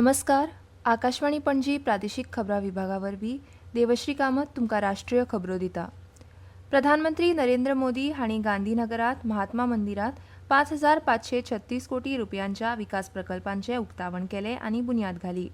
नमस्कार. आकाशवाणी पणजी प्रादेशीक खबरां विभागावरवीं देवश्री कामत तुमकां राष्ट्रीय खबरो दिता. प्रधानमंत्री नरेंद्र मोदी हांणी गांधीनगरांत महात्मा मंदिरांत 5,536 कोटी रुपयांच्या विकास प्रकल्पांचें उक्तावण केलें आनी बुन्याद घाली.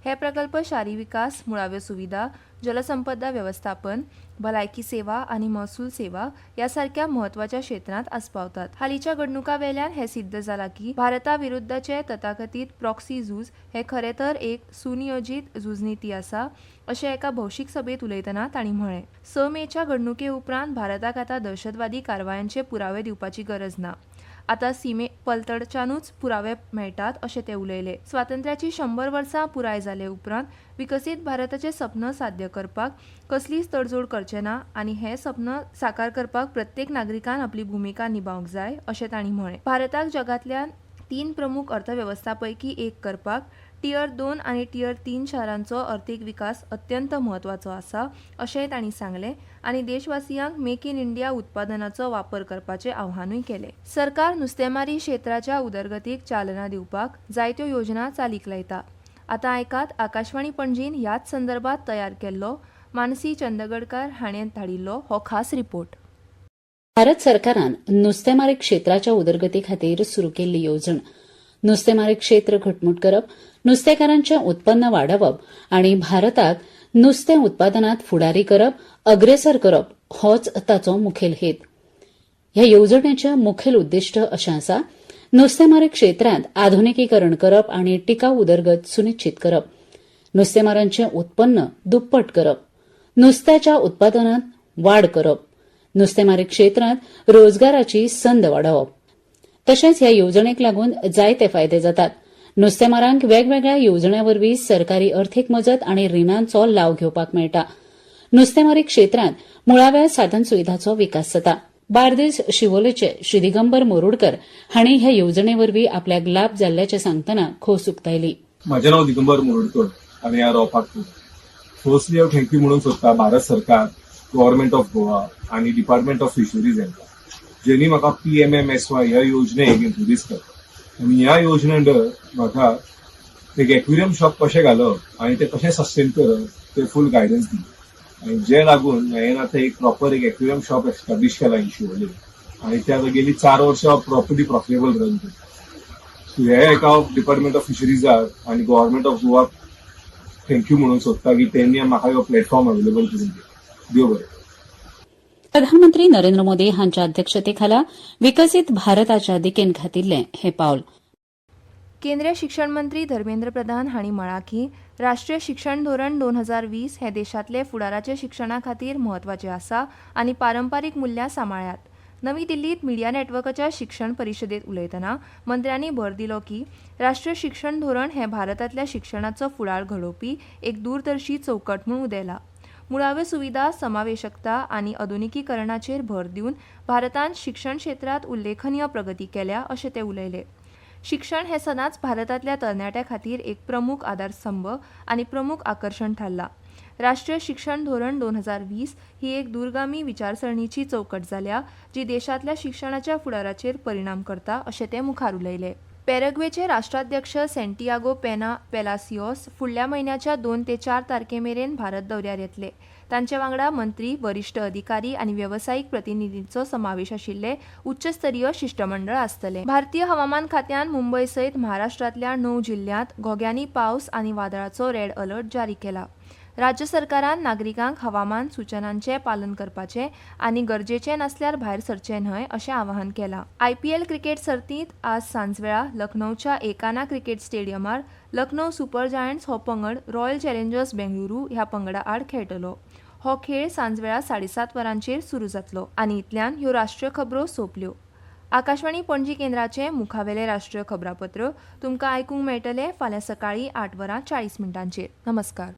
हे प्रकल्प शारी विकास, मुळाव्यो सुविधा, जलसंपदा वेवस्थापन, भलायकी सेवा आनी महसूल सेवा ह्या सारक्या म्हत्वाच्या क्षेत्रांत आस्पावतात. हालींच्या घडणुकां वेल्यान हें सिद्ध जालां की भारता विरुद्धचे तथाकथीत प्रॉक्सी झूज हे खरें तर एक सुनियोजीत झूज नीती आसा, अशें एका भौशीक सभेत उलयतना तांणी म्हळें. 6 मेच्या घडणुके उपरांत भारताक आतां दहशतवादी कारवायांचे पुरावे दिवपाची गरज ना. आतां सीमे पलतडच्यानूच पुरावे मेळटात अशें ते उलयले. स्वातंत्र्याची 100 वर्सां पुराय जाले उपरांत विकसीत भारताचें सपन साध्य करपाक कसलीच तडजोड करचे ना आनी हें सपन साकार करपाक प्रत्येक नागरिकान आपली भुमिका निभावंक जाय अशें तांणी म्हळें. भारताक जगांतल्या 3 प्रमुख अर्थवेवस्थांपैकी एक करपाक टियर 2 आनी टियर 3 शारांचो अर्थीक विकास अत्यंत म्हत्वाचो आसा अशेंय तांणी सांगलें आनी देशवासियांक मेक इन इंडिया उत्पादनाचो वापर करपाचें आव्हानूय केलें. सरकार नुस्तेमारी क्षेत्राच्या उदरगतीक चालना दिवपाक जायत्यो योजना चालीक लायता. आतां आयकात आकाशवाणी पणजीन ह्याच संदर्भात तयार केल्लो मानसी चंदगडकार हाणें धाडिल्लो हो खास रिपोर्ट. भारत सरकारान नुस्तेमारी क्षेत्राच्या उदरगती खातीर सुरू केल्ली येवजण नुस्तेमारी क्षेत्र घटमूट करप, नुस्तेकारांचें उत्पन्न वाडवप आनी भारताक नुस्तें उत्पादनांत फुडारी करप, अग्रेसर करप होच ताचो मुखेल हेत. ह्या येवजणेचें मुखेल उद्दिश्ट अशें आसा नुस्तेमारी क्षेत्रांत आधुनिकीकरण करप आनी टिकाऊ उदरगत सुनिश्चित करप, नुस्तेमारांचें उत्पन्न दुप्पट करप, नुस्त्याच्या उत्पादनांत वाड करप, नुस्तेमारी क्षेत्रांत रोजगाराची संद वाडोवप. तशेंच ह्या येवजणेक लागून जायते फायदे जातात. नुस्तेमारांक वेगवेगळ्या येवजण्यांवरवीं सरकारी अर्थीक मजत आनी रिणांचो लाव घेवपाक मेळटा. नुस्तेमारी क्षेत्रांत मुळाव्या साधनसुविधांचो विकास जाता. बार्देस शिवोलेचे श्री दिगंबर मोरुडकर हांणी ह्या येवजणेवरवीं आपल्याक लाभ जाल्ल्याचें सांगतना खोस उक्तायली. म्हजें नांव दिगंबर मोरुडकर आनी हांव रावपाक फर्स्टली हांव थँक्यू म्हणूंक सोदतां भारत सरकार, गव्हर्नमेंट ऑफ गोवा आनी डिपार्टमेंट ऑफ फिशरीज हांकां, जेणी म्हाका PMMSY ह्या योजनेक इंट्रोड्यूस केलो. आनी ह्या योजने अंडर म्हाका एक एक्वेरियम शॉप कशें घालप आनी तें कशें सस्टेन करप तें फूल गायडन्स दिली. आनी जे लागून हांवें आतां एक प्रॉपर एक एक्वेरियम शॉप एस्टाब्लीश केला इन शिवोले आनी त्या गेली 4 वर्सां प्रॉपर्ली प्रॉफिटेबल रन करता. सो हे एका डिपार्टमेंट ऑफ फिशरीजाक आनी गव्हर्नमेंट ऑफ गोवाक थँक्यू म्हणूंक सोदता की तेणी म्हाका हो प्लॅटफॉर्म अवेलेबल करून दिलो. देव बरें. प्रधानमंत्री नरेंद्र मोदी हांच्या अध्यक्षतेखाला विकसीत भारताच्या दिकेन घातिल्लें हे पावल. केंद्रीय शिक्षण मंत्री धर्मेंद्र प्रधान हांणी म्हळां की राष्ट्रीय शिक्षण धोरण 2020 हे देशांतले फुडाराचे शिक्षणा खातीर म्हत्वाचें आसा आनी पारंपारीक मुल्यां सांबाळ्ळ्यात. नवी दिल्लीत मिडिया नेटवर्काच्या शिक्षण परिशदेत उलयतना मंत्र्यांनी भर दिलो की राष्ट्रीय शिक्षण धोरण हें भारतांतल्या शिक्षणाचो फुडार घडोवपी एक दूरदर्शी चौकट म्हूण उदेला. मुळाव्यो सुविधा, समावेशकता आनी आधुनिकीकरणाचेर भर दिवन भारतान शिक्षण क्षेत्रांत उल्लेखनीय प्रगती केल्या अशें ते उलयले. शिक्षण हें सदांच भारतांतल्या तरणाट्यां खातीर एक प्रमुख आदारस्तंभ आनी प्रमुख आकर्शण थारलां. राष्ट्रीय शिक्षण धोरण 2020 ही एक दूरगामी विचारसरणीची चौकट जाल्या जी देशांतल्या शिक्षणाच्या फुडाराचेर परिणाम करता अशें ते मुखार उलयले. पॅराग्वेचे राष्ट्राध्यक्ष सॅन्टियागो पेना पेलासियोस फुडल्या म्हयन्याच्या 2 ते 4 तारखेमेरेन भारत दौऱ्यार येतले. तांचे वांगडा मंत्री, वरिश्ठ अधिकारी आनी वेवसायीक प्रतिनिधींचो समावेश आशिल्ले उच्चस्तरीय शिष्टमंडळ आसतलें. भारतीय हवामान खात्यान मुंबय सयत महाराष्ट्रांतल्या 9 जिल्ल्यांत घोग्यांनी पावस आनी वादळाचो रेड अलर्ट जारी केला. राज्य सरकारान नागरिकांक हवामान सुचनांचें पालन करपाचें आनी गरजेचें नासल्यार भायर सरचें न्हय अशें आवाहन केलां. IPL क्रिकेट सर्तींत आज सांजवेळा लखनौच्या एकाना क्रिकेट स्टेडियमार लखनौ सुपर जायंट्स हो पंगड रॉयल चॅलेंजर्स बेंगळुरू ह्या पंगडा आड खेळटलो. हो खेळ सांजवेळा 7:30 वरांचेर सुरू जातलो. आनी इतल्यान ह्यो राष्ट्रीय खबरो सोंपल्यो. आकाशवाणी पणजी केंद्राचें मुखावेलें राष्ट्रीय खबरापत्र तुमकां आयकूंक मेळटलें फाल्यां सकाळीं 8:40 नमस्कार.